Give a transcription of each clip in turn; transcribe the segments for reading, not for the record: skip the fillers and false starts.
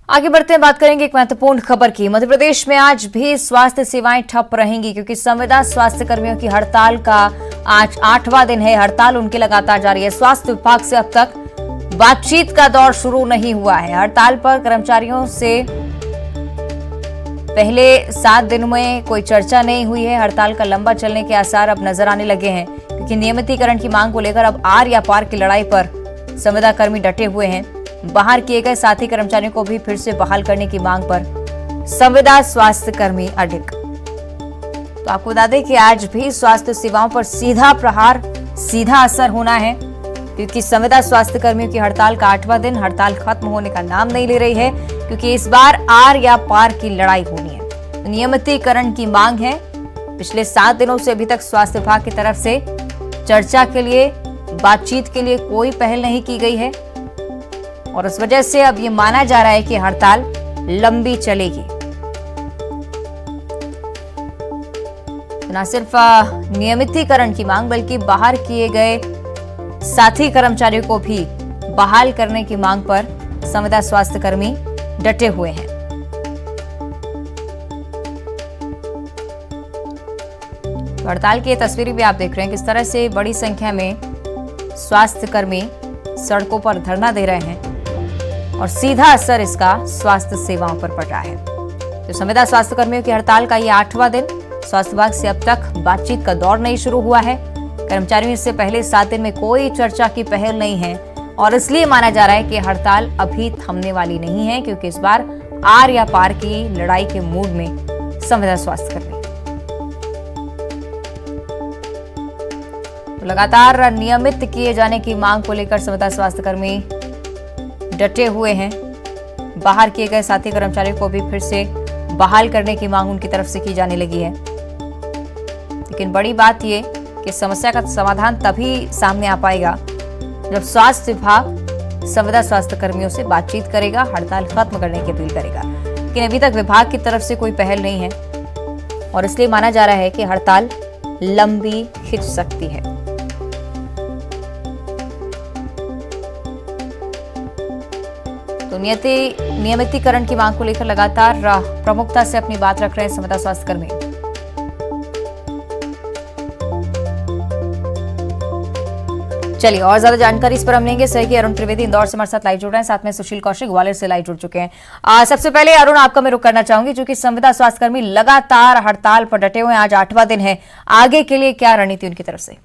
आगे बढ़ते हैं, बात करेंगे एक महत्वपूर्ण खबर की। मध्य प्रदेश में आज भी स्वास्थ्य सेवाएं ठप रहेंगी क्योंकि संविदा स्वास्थ्य कर्मियों की हड़ताल का आज 8वां दिन है। हड़ताल उनकी लगातार जारी है। स्वास्थ्य विभाग से अब तक बातचीत का दौर शुरू नहीं हुआ है। हड़ताल पर कर्मचारियों से पहले 7 दिन में कोई चर्चा नहीं हुई है। हड़ताल का लंबा चलने के आसार अब नजर आने लगे हैं क्योंकि नियमितीकरण की मांग को लेकर अब आर या पार की लड़ाई पर संविदा कर्मी डटे हुए हैं। बाहर किए गए साथी कर्मचारियों को भी फिर से बहाल करने की मांग पर संविदा स्वास्थ्य कर्मी अडिग। तो आपको बता दें कि आज भी स्वास्थ्य सेवाओं पर सीधा प्रहार, सीधा असर होना है क्योंकि संविदा स्वास्थ्य कर्मियों की हड़ताल का 8वां दिन। हड़ताल खत्म होने का नाम नहीं ले रही है क्योंकि इस बार आर या पार की लड़ाई होनी है। नियमितीकरण की मांग है। पिछले 7 दिनों से अभी तक स्वास्थ्य विभाग की तरफ से चर्चा के लिए, बातचीत के लिए कोई पहल नहीं की गई है और इस वजह से अब ये माना जा रहा है कि हड़ताल लंबी चलेगी। न सिर्फ नियमितीकरण की मांग बल्कि बाहर किए गए साथी कर्मचारियों को भी बहाल करने की मांग पर संविदा स्वास्थ्य कर्मी डटे हुए हैं। तो हड़ताल की तस्वीरें भी आप देख रहे हैं किस तरह से बड़ी संख्या में स्वास्थ्य कर्मी सड़कों पर धरना दे रहे हैं और सीधा असर इसका स्वास्थ्य सेवाओं पर पड़ रहा है। तो संविदा स्वास्थ्य कर्मियों की हड़ताल का ये 8वां दिन। स्वास्थ्य विभाग से अब तक बातचीत का दौर नहीं शुरू हुआ है। कर्मचारियों से पहले 7 दिन में कोई चर्चा की पहल नहीं है और इसलिए माना जा रहा है कि हड़ताल अभी थमने वाली नहीं है क्योंकि इस बार आर या पार की लड़ाई के मूड में संविदा स्वास्थ्य कर्मी। तो लगातार नियमित किए जाने की मांग को लेकर संविदा स्वास्थ्य कर्मी डटे हुए हैं। बाहर किए गए साथी कर्मचारियों को भी फिर से बहाल करने की मांग उनकी तरफ से की जाने लगी है। लेकिन बड़ी बात यह कि समस्या का समाधान तभी सामने आ पाएगा जब स्वास्थ्य विभाग संविदा स्वास्थ्य कर्मियों से बातचीत करेगा, हड़ताल खत्म करने की अपील करेगा। लेकिन अभी तक विभाग की तरफ से कोई पहल नहीं है और इसलिए माना जा रहा है कि हड़ताल लंबी खिंच सकती है। तो नियमितीकरण की मांग को लेकर लगातार प्रमुखता से अपनी बात रख रहे हैं संविदा स्वास्थ्य कर्मी। चलिए और ज्यादा जानकारी इस पर हम लेंगे। सहयोगी अरुण त्रिवेदी इंदौर से हमारे साथ लाइव जुड़ रहे हैं, साथ में सुशील कौशिक ग्वालियर से लाइव जुड़ चुके हैं। सबसे पहले अरुण, आपका मैं रुख करना चाहूंगी क्योंकि संविदा स्वास्थ्य कर्मी लगातार हड़ताल पर डटे हुए हैं। आज 8वां दिन है। आगे के लिए क्या रणनीति उनकी तरफ से?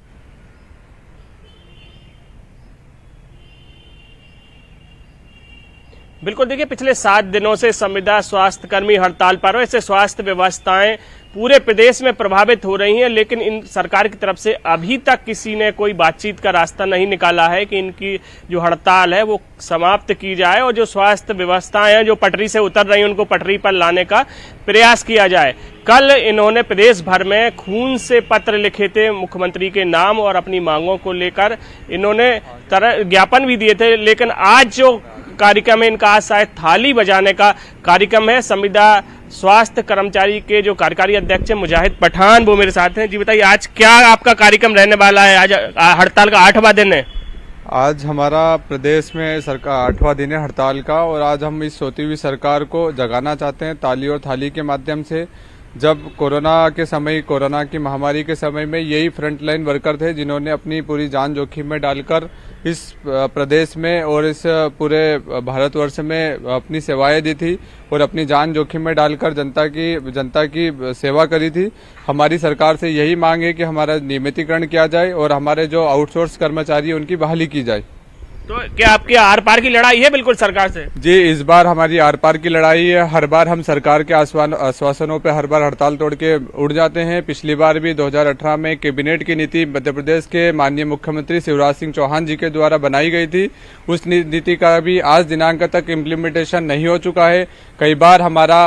बिल्कुल, देखिए पिछले 7 दिनों से संविदा स्वास्थ्य कर्मी हड़ताल पर है। इससे स्वास्थ्य व्यवस्थाएं पूरे प्रदेश में प्रभावित हो रही हैं, लेकिन इन सरकार की तरफ से अभी तक किसी ने कोई बातचीत का रास्ता नहीं निकाला है कि इनकी जो हड़ताल है वो समाप्त की जाए और जो स्वास्थ्य व्यवस्थाएं हैं जो पटरी से उतर रही हैं उनको पटरी पर लाने का प्रयास किया जाए। कल इन्होंने प्रदेश भर में खून से पत्र लिखे थे मुख्यमंत्री के नाम और अपनी मांगों को लेकर इन्होंने ज्ञापन भी दिए थे, लेकिन आज जो कार्यक्रम है इनका आज शायद थाली बजाने का कार्यक्रम है। संविदा स्वास्थ्य कर्मचारी के जो कार्यकारी अध्यक्ष हैं मुजाहिद पठान, वो मेरे साथ हैं। जी बताइए, आज क्या आपका कार्यक्रम रहने वाला है? आज हड़ताल का 8वां दिन है। आज हमारा प्रदेश में सरकार 8वां दिन है हड़ताल का और आज हम इस सोती हुई सरकार को जगाना चाहते हैं ताली और थाली के माध्यम से। जब कोरोना की महामारी के समय में यही फ्रंटलाइन वर्कर थे जिन्होंने अपनी पूरी जान जोखिम में डालकर इस प्रदेश में और इस पूरे भारतवर्ष में अपनी सेवाएं दी थी और अपनी जान जोखिम में डालकर जनता की सेवा करी थी। हमारी सरकार से यही मांग है कि हमारा नियमितीकरण किया जाए और हमारे जो आउटसोर्स कर्मचारी हैं उनकी बहाली की जाए। तो क्या आपकी आर पार की लड़ाई है बिल्कुल सरकार से? जी, इस बार हमारी आर पार की लड़ाई है। हर बार हम सरकार के आश्वासनों पे हर बार हड़ताल तोड़ के उड़ जाते हैं। पिछली बार भी 2018 में कैबिनेट की नीति मध्य प्रदेश के माननीय मुख्यमंत्री शिवराज सिंह चौहान जी के द्वारा बनाई गई थी। उस नीति का भी आज दिनांक तक इम्प्लीमेंटेशन नहीं हो चुका है। कई बार हमारा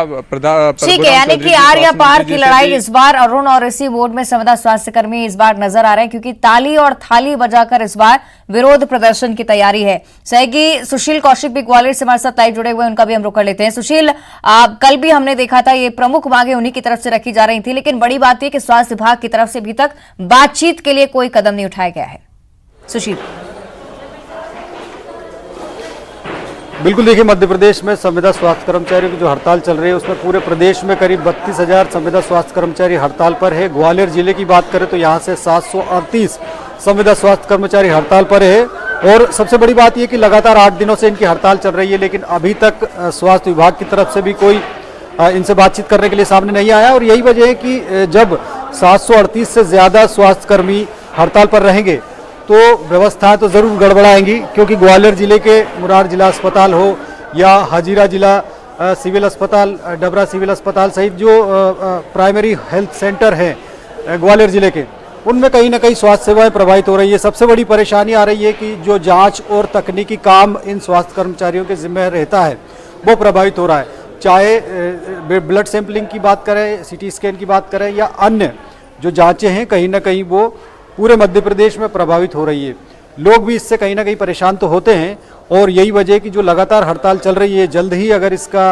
ठीक है, यानी कि आर या पार की लड़ाई इस बार अरुण और इसी बोर्ड में संविदा स्वास्थ्य कर्मी इस बार नजर आ रहे हैं क्योंकि ताली और थाली बजाकर इस बार विरोध प्रदर्शन की तैयारी है। सहयोगी सुशील कौशिक भी ग्वालियर से हमारे साथ लाइव जुड़े हुए हैं, उनका भी हम रुख कर लेते हैं। सुशील, कल भी हमने देखा था ये प्रमुख मांगे उन्हीं की तरफ से रखी जा रही थी, लेकिन बड़ी बात यह कि स्वास्थ्य विभाग की तरफ से अभी तक बातचीत के लिए कोई कदम नहीं उठाया गया है। सुशील। बिल्कुल, देखिए मध्य प्रदेश में संविदा स्वास्थ्य कर्मचारियों की जो हड़ताल चल रही है उसमें पूरे प्रदेश में करीब 32,000 संविदा स्वास्थ्य कर्मचारी हड़ताल पर है। ग्वालियर जिले की बात करें तो यहाँ से 738 संविदा स्वास्थ्य कर्मचारी हड़ताल पर है। और सबसे बड़ी बात यह कि लगातार 8 दिनों से इनकी हड़ताल चल रही है, लेकिन अभी तक स्वास्थ्य विभाग की तरफ से भी कोई इनसे बातचीत करने के लिए सामने नहीं आया। और यही वजह है कि जब 738 से ज़्यादा स्वास्थ्यकर्मी हड़ताल पर रहेंगे तो व्यवस्थाएं तो ज़रूर गड़बड़ाएंगी, क्योंकि ग्वालियर जिले के मुरार जिला अस्पताल हो या हजीरा जिला सिविल अस्पताल, डबरा सिविल अस्पताल सहित जो प्राइमरी हेल्थ सेंटर हैं ग्वालियर जिले के, उनमें कहीं ना कहीं स्वास्थ्य सेवाएं प्रभावित हो रही है। सबसे बड़ी परेशानी आ रही है कि जो जांच और तकनीकी काम इन स्वास्थ्य कर्मचारियों के जिम्मे रहता है वो प्रभावित हो रहा है। चाहे ब्लड सैंपलिंग की बात करें, सीटी स्कैन की बात करें या अन्य जो जांचें हैं, कहीं ना कहीं वो पूरे मध्य प्रदेश में प्रभावित हो रही है। लोग भी इससे कहीं ना कहीं परेशान तो होते हैं और यही वजह है कि जो लगातार हड़ताल चल रही है, जल्द ही अगर इसका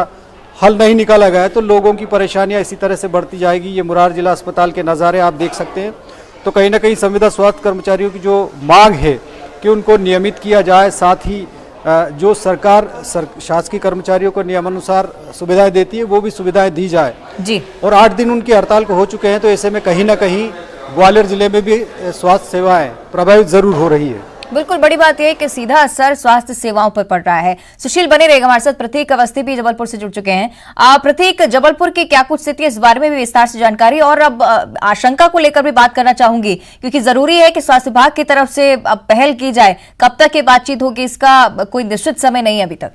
हल नहीं निकाला गया तो लोगों की परेशानियां इसी तरह से बढ़ती जाएगी। ये मुरार जिला अस्पताल के नज़ारे आप देख सकते हैं। तो कहीं ना कहीं संविदा स्वास्थ्य कर्मचारियों की जो मांग है कि उनको नियमित किया जाए, साथ ही जो सरकार शासकीय कर्मचारियों को नियमानुसार सुविधाएं देती है वो भी सुविधाएं दी जाए जी। और 8 दिन उनकी हड़ताल को हो चुके हैं, तो ऐसे में कहीं ना कहीं ग्वालियर जिले में भी स्वास्थ्य सेवाएं प्रभावित जरूर हो रही है। बिल्कुल, बड़ी बात यह है कि सीधा असर स्वास्थ्य सेवाओं पर पड़ रहा है। सुशील बने रहेगा हमारे साथ। प्रतीक अवस्थी भी जबलपुर से जुड़ चुके हैं। प्रतीक, जबलपुर की क्या कुछ स्थिति है, इस बारे में भी विस्तार से जानकारी, और अब आशंका को लेकर भी बात करना चाहूंगी, क्योंकि जरूरी है कि स्वास्थ्य विभाग की तरफ से अब पहल की जाए। कब तक ये बातचीत होगी, इसका कोई निश्चित समय नहीं है अभी तक।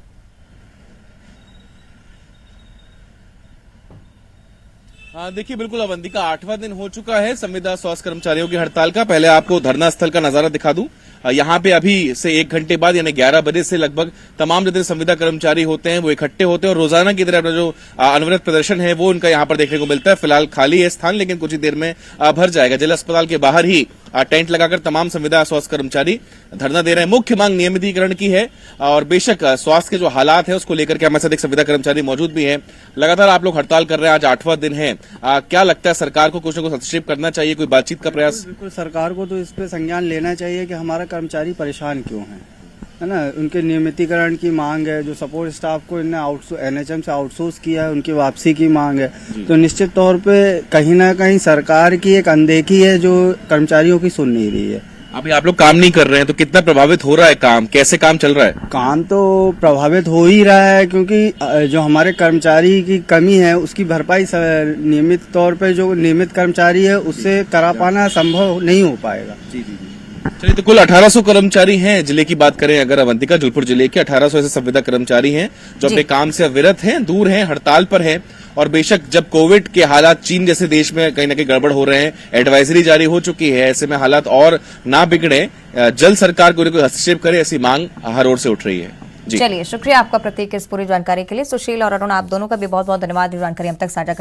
देखिए, बिल्कुल अवंतिका, 8वां दिन हो चुका है संविदा स्वास्थ्य कर्मचारियों की हड़ताल का। पहले आपको धरना स्थल का नजारा दिखा दूं। यहाँ पे अभी से 1 घंटे बाद यानी 11 बजे से लगभग तमाम जितने संविदा कर्मचारी होते हैं वो इकट्ठे होते हैं और रोजाना की तरह अपना जो अनवरत प्रदर्शन है वो उनका यहाँ पर देखने को मिलता है। फिलहाल खाली है स्थान, लेकिन कुछ ही देर में भर जाएगा। जिला अस्पताल के बाहर ही टेंट लगाकर तमाम संविदा स्वास्थ्य कर्मचारी धरना दे रहे हैं। मुख्य मांग नियमितीकरण की है और बेशक स्वास्थ्य के जो हालात है उसको लेकर के हमारे साथ एक संविदा कर्मचारी मौजूद भी है। लगातार आप लोग हड़ताल कर रहे हैं, आज 8वां दिन है। क्या लगता है सरकार को कुछ न कुछ हस्तक्षेप करना चाहिए, कोई बातचीत का प्रयास? बिल्कुल, सरकार को तो इस पे संज्ञान लेना चाहिए कि हमारा कर्मचारी परेशान क्यों है ना। उनके नियमितीकरण की मांग है, जो सपोर्ट स्टाफ को इन्हें एनएचएम से आउटसोर्स किया है उनकी वापसी की मांग है। तो निश्चित तौर पे कहीं ना कहीं सरकार की एक अनदेखी है जो कर्मचारियों की सुन नहीं रही है। अभी आप लोग काम नहीं कर रहे हैं तो कितना प्रभावित हो रहा है काम, कैसे काम चल रहा है? काम तो प्रभावित हो ही रहा है, क्योंकि जो हमारे कर्मचारी की कमी है उसकी भरपाई नियमित तौर पे जो नियमित कर्मचारी है उससे करा पाना संभव नहीं हो पाएगा। चलिए, तो कुल 1800 कर्मचारी हैं। जिले की बात करें अगर अवंतिका, जबलपुर जिले के 1800 ऐसे संविदा कर्मचारी हैं जो अपने काम से अविरत हैं, दूर हैं, हड़ताल पर हैं। और बेशक जब कोविड के हालात चीन जैसे देश में कहीं ना कहीं गड़बड़ हो रहे हैं, एडवाइजरी जारी हो चुकी है, ऐसे में हालात और ना बिगड़े, जल्द सरकार को हस्तक्षेप करे, ऐसी मांग हर ओर से उठ रही है। चलिए, शुक्रिया आपका प्रतीक इस पूरी जानकारी के लिए। सुशील और अरुण, आप दोनों का भी बहुत बहुत धन्यवाद जानकारी हम तक साझा करने